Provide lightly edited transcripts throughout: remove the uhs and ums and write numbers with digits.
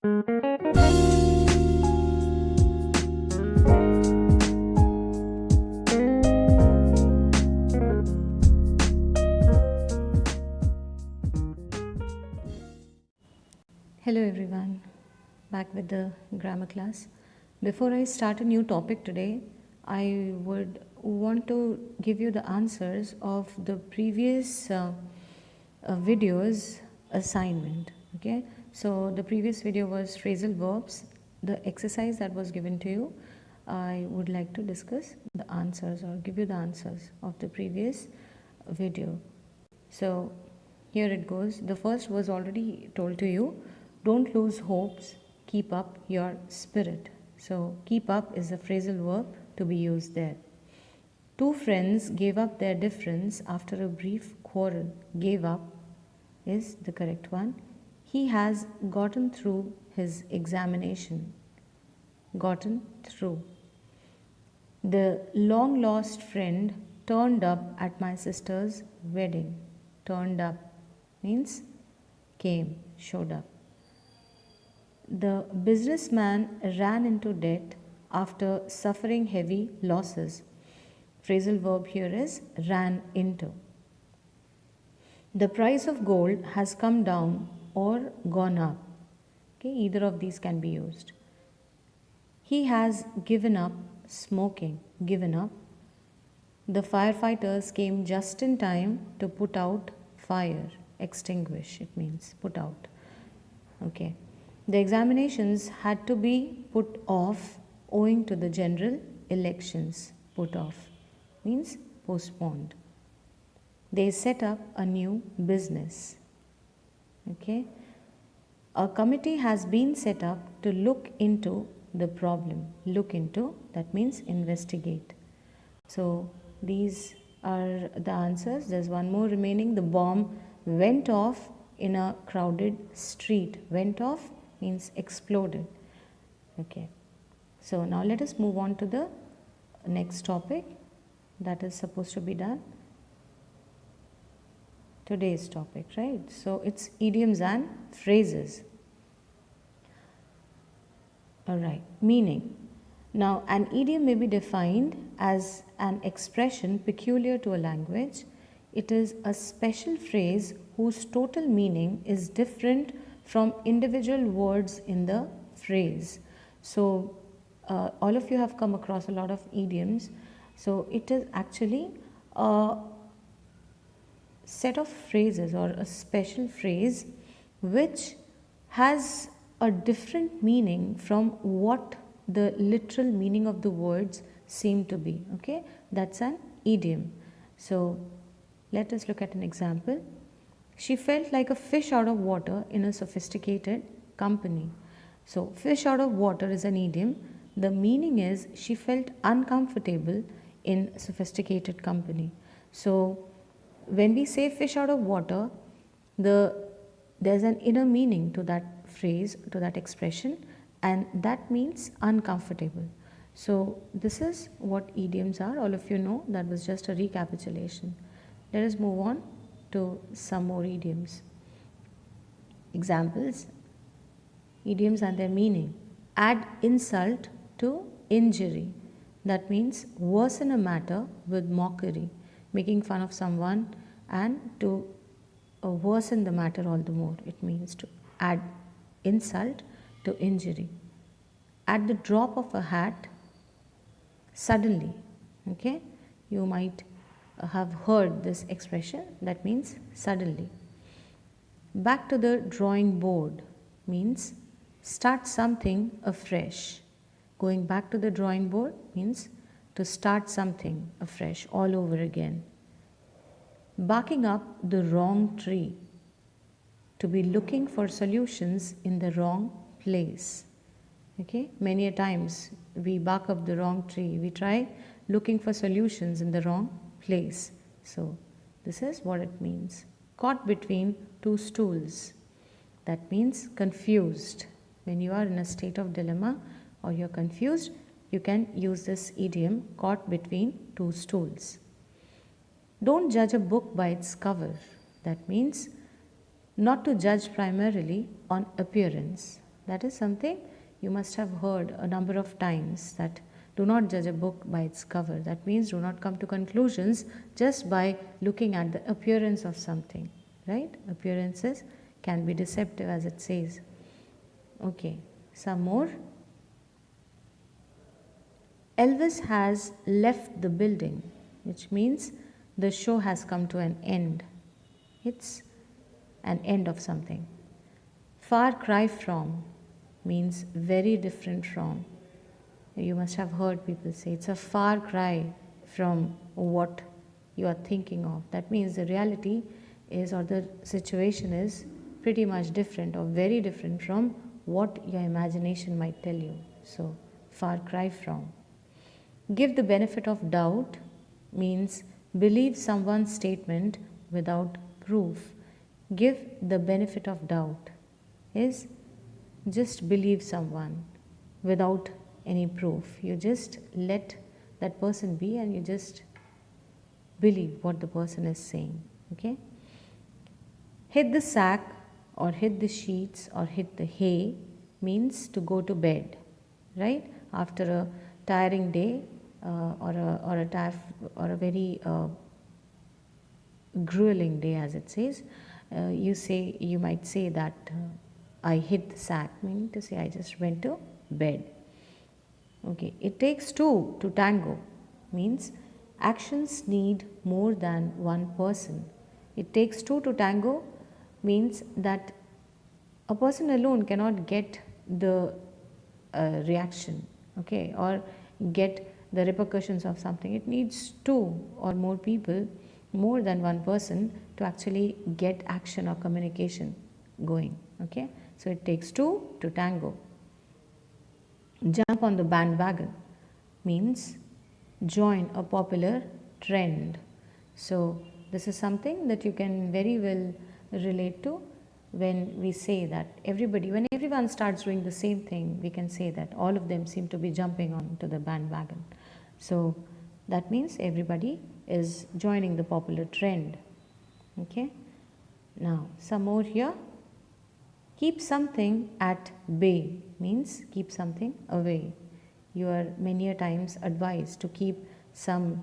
Hello everyone, back with the grammar class. Before I start a new topic today, I would want to give you the answers of the previous video's assignment. Okay, so the previous video was phrasal verbs. The exercise that was given to you, I would like to discuss the answers or give you the answers of the previous video. So here it goes. The first was already told to you. Don't lose hopes, keep up your spirit. So keep up is the phrasal verb to be used there. Two friends gave up their difference after a brief quarrel. Gave up is the correct one. He has gotten through his examination. Gotten through. The long lost friend turned up at my sister's wedding. Turned up means came, showed up. The businessman ran into debt after suffering heavy losses. Phrasal verb here is ran into. The price of gold has come down or gone up. Okay, either of these can be used. He has given up smoking. Given up. The firefighters came just in time to put out fire. Extinguish, it means put out. Okay. The examinations had to be put off owing to the general elections. Put off means postponed. They set up a new business. Okay. A committee has been set up to look into the problem. Look into, that means investigate. So these are the answers. There's one more remaining. The bomb went off in a crowded street. Went off means exploded. Okay. So now let us move on to the next topic that is supposed to be done. Today's topic, right? So it's idioms and phrases. Alright, meaning. Now, an idiom may be defined as an expression peculiar to a language. It is a special phrase whose total meaning is different from individual words in the phrase. So, all of you have come across a lot of idioms. So, it is actually a set of phrases or a special phrase which has a different meaning from what the literal meaning of the words seem to be. Okay, that's an idiom. So let us look at an example. She felt like a fish out of water in a sophisticated company. So fish out of water is an idiom. The meaning is she felt uncomfortable in sophisticated company. So when we say fish out of water, there's an inner meaning to that phrase, to that expression, and that means uncomfortable. So this is what idioms are. All of you know, that was just a recapitulation. Let us move on to some more idioms. Examples, idioms and their meaning. Add insult to injury. That means worsen a matter with mockery, making fun of someone, and to worsen the matter all the more. It means to add insult to injury. At the drop of a hat, suddenly. Okay, you might have heard this expression, that means suddenly. Back to the drawing board means start something afresh. Going back to the drawing board means to start something afresh, all over again. Barking up the wrong tree, to be looking for solutions in the wrong place. Okay, many a times we bark up the wrong tree, we try looking for solutions in the wrong place. So this is what it means. Caught between two stools, that means confused. When you are in a state of dilemma or you're confused, you can use this idiom, caught between two stools. Don't judge a book by its cover. That means not to judge primarily on appearance. That is something you must have heard a number of times, that do not judge a book by its cover. That means do not come to conclusions just by looking at the appearance of something, right? Appearances can be deceptive, as it says. Okay, some more. Elvis has left the building, which means the show has come to an end. It's an end of something. Far cry from means very different from. You must have heard people say it's a far cry from what you are thinking of. That means the reality is, or the situation is, pretty much different or very different from what your imagination might tell you. So, far cry from. Give the benefit of doubt means believe someone's statement without proof. Give the benefit of doubt is just believe someone without any proof. You just let that person be and you just believe what the person is saying. Okay? Hit the sack or hit the sheets or hit the hay means to go to bed, right? After a tiring day or a very grueling day, as it says, you might say that I hit the sack, meaning to say I just went to bed. Okay, it takes two to tango means actions need more than one person. It takes two to tango means that a person alone cannot get the reaction, okay, or get the repercussions of something. It needs two or more people, more than one person, to actually get action or communication going. Okay, so it takes two to tango. Jump on the bandwagon means join a popular trend. So this is something that you can very well relate to when we say that when everyone starts doing the same thing, we can say that all of them seem to be jumping onto the bandwagon. So that means everybody is joining the popular trend. Okay. Now some more here. Keep something at bay means keep something away. You are many a times advised to keep some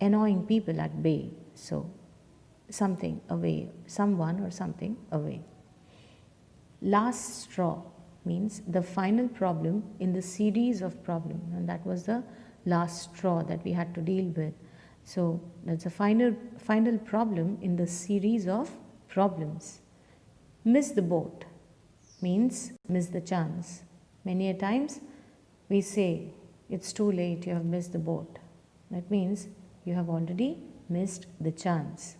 annoying people at bay. So something away, someone or something away. Last straw means the final problem in the series of problems, and that was the last straw that we had to deal with. So that's a final problem in the series of problems. Miss the boat means miss the chance. Many a times we say it's too late, you have missed the boat. That means you have already missed the chance.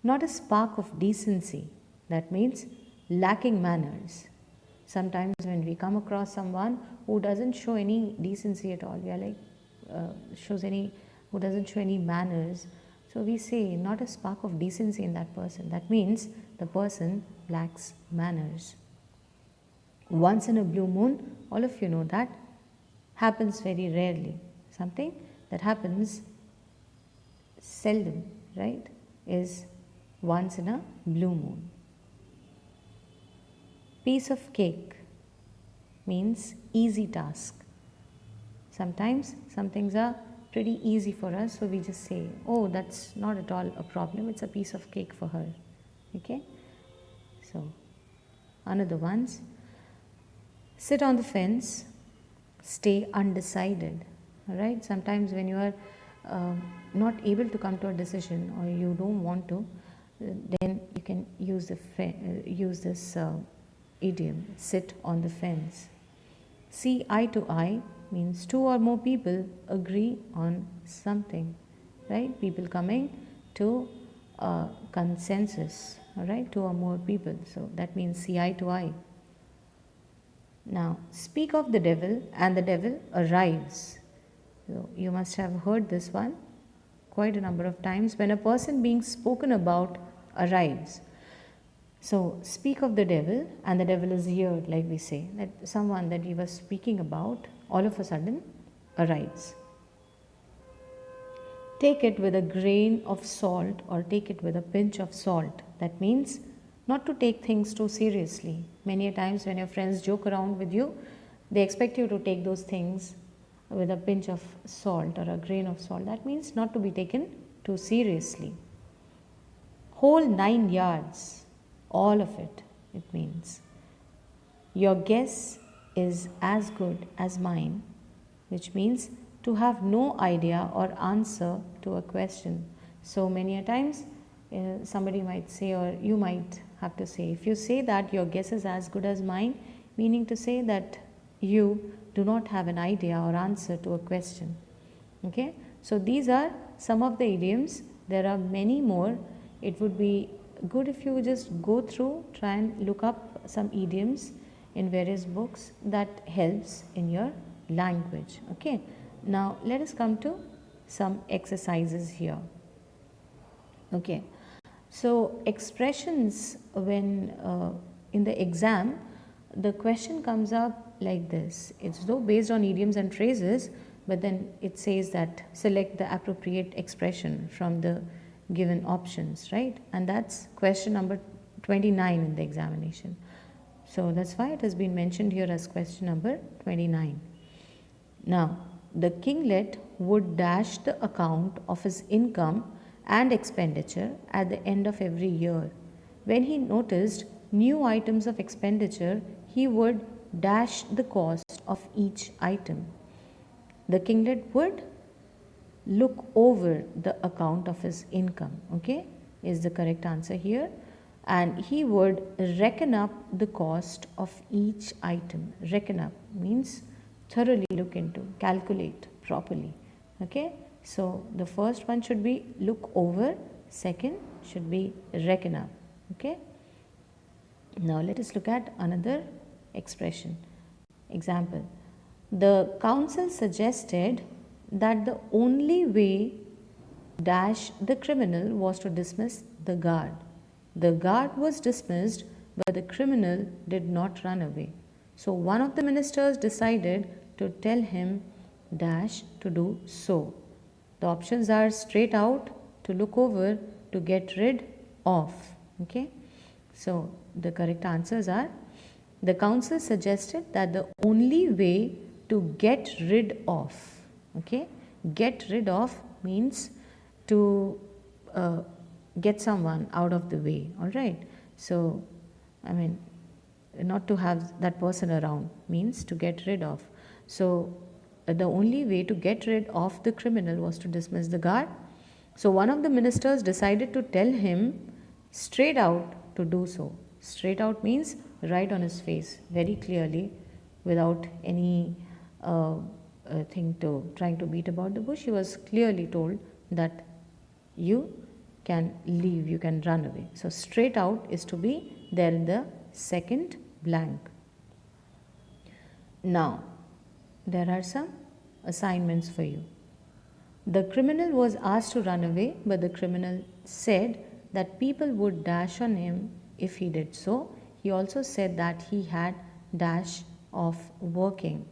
Not a spark of decency. That means lacking manners. Sometimes when we come across someone who doesn't show any decency at all, we are like, who doesn't show any manners. So we say not a spark of decency in that person. That means the person lacks manners. Once in a blue moon, all of you know that, happens very rarely. Something that happens seldom, right, is once in a blue moon. Piece of cake means easy task. Sometimes some things are pretty easy for us, so we just say, oh, that's not at all a problem, it's a piece of cake for her. Okay, so another ones. Sit on the fence, stay undecided. All right, sometimes when you are not able to come to a decision or you don't want to, then you can use this idiom, sit on the fence. See eye to eye means two or more people agree on something, right? People coming to a consensus, all right? Two or more people. So that means see eye to eye. Now, speak of the devil and the devil arrives. So you must have heard this one quite a number of times. When a person being spoken about arrives. So speak of the devil and the devil is here, like we say, that someone that we were speaking about all of a sudden arrives. Take it with a grain of salt or take it with a pinch of salt. That means not to take things too seriously. Many a times when your friends joke around with you, they expect you to take those things with a pinch of salt or a grain of salt. That means not to be taken too seriously. Whole 9 yards, all of it, it means. Your guess is as good as mine, which means to have no idea or answer to a question. So many a times somebody might say, or you might have to say, if you say that your guess is as good as mine, meaning to say that you do not have an idea or answer to a question. Okay, so these are some of the idioms. There are many more. It would be good if you just go through, try and look up some idioms in various books. That helps in your language. Okay, now let us come to some exercises here. Okay, so expressions, when in the exam the question comes up like this. It's though based on idioms and phrases, but then it says that select the appropriate expression from the given options, right? And that's question number 29 in the examination. So that's why it has been mentioned here as question number 29. Now, the kinglet would dash the account of his income and expenditure at the end of every year. When he noticed new items of expenditure, he would dash the cost of each item. The kinglet would look over the account of his income, okay, is the correct answer here. And he would reckon up the cost of each item. Reckon up means thoroughly look into, calculate properly, okay. So the first one should be look over, second should be reckon up, okay. Now let us look at another expression. Example, the council suggested that the only way dash the criminal was to dismiss the guard. The guard was dismissed, but the criminal did not run away. So one of the ministers decided to tell him dash to do so. The options are straight out, to look over, to get rid of. Okay. So the correct answers are, the council suggested that the only way to get rid of. Okay. Get rid of means to get someone out of the way. All right. So, I mean, not to have that person around means to get rid of. So, the only way to get rid of the criminal was to dismiss the guard. So, one of the ministers decided to tell him straight out to do so. Straight out means right on his face, very clearly, without any thing to trying to beat about the bush. He was clearly told that you can leave, you can run away. So, straight out is to be there in the second blank. Now, there are some assignments for you. The criminal was asked to run away, but the criminal said that people would dash on him if he did so. He also said that he had dash of working.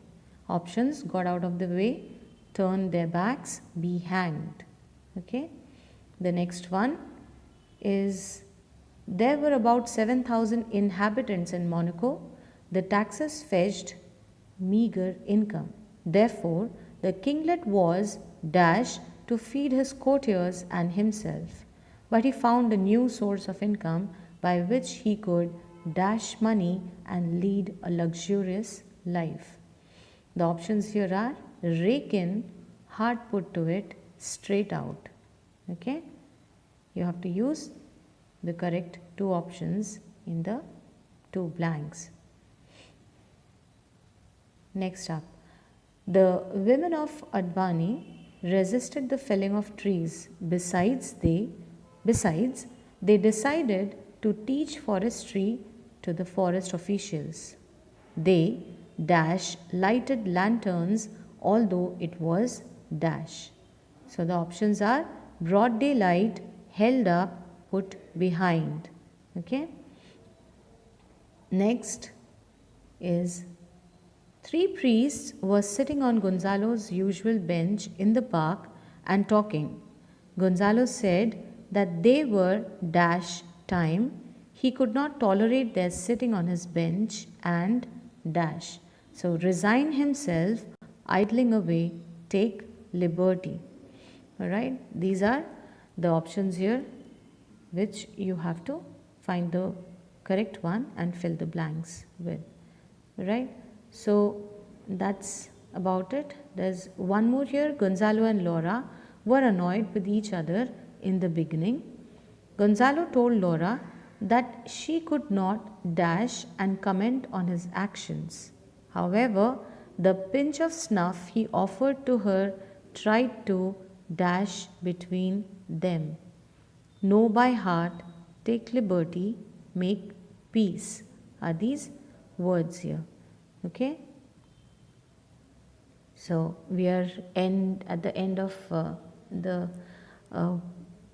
Options: got out of the way, turn their backs, be hanged. Okay. The next one is, there were about 7,000 inhabitants in Monaco. The taxes fetched meager income. Therefore, the kinglet was dash to feed his courtiers and himself. But he found a new source of income by which he could dash money and lead a luxurious life. The options here are rake in, hard put to it, straight out. Okay, you have to use the correct two options in the two blanks. Next up, the women of Advani resisted the felling of trees. Besides, they decided to teach forestry to the forest officials. They dash lighted lanterns, although it was dash. So the options are broad daylight, held up, put behind. Okay. Next is, three priests were sitting on Gonzalo's usual bench in the park and talking. Gonzalo said that they were dash time. he could not tolerate their sitting on his bench and dash. So resign himself, idling away, take liberty. Alright, these are the options here which you have to find the correct one and fill the blanks with. Right, so that's about it. There's one more here. Gonzalo and Laura were annoyed with each other in the beginning. Gonzalo told Laura that she could not dash and comment on his actions. However, the pinch of snuff he offered to her tried to dash between them. Know by heart, take liberty, make peace are these words here. Okay, so we are at the end of the uh,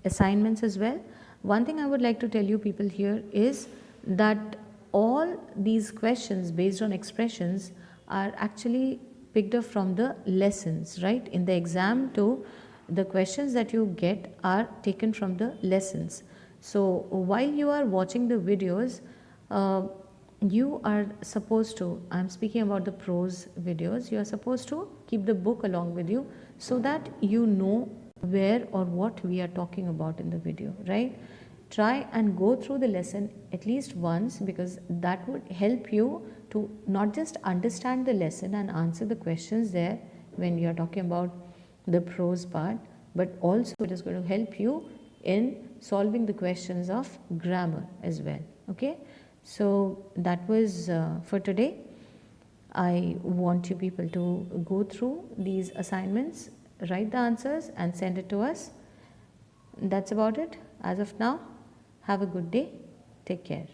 assignments as well. One thing I would like to tell you people here is that all these questions based on expressions are actually picked up from the lessons, right? In the exam too, the questions that you get are taken from the lessons. So while you are watching the videos, you are supposed to, I'm speaking about the prose videos, you are supposed to keep the book along with you so that you know where or what we are talking about in the video, right? Try and go through the lesson at least once, because that would help you to not just understand the lesson and answer the questions there when you are talking about the prose part, but also it is going to help you in solving the questions of grammar as well. Okay, so that was for today. I want you people to go through these assignments, write the answers and send it to us. That's about it as of now. Have a good day. Take care.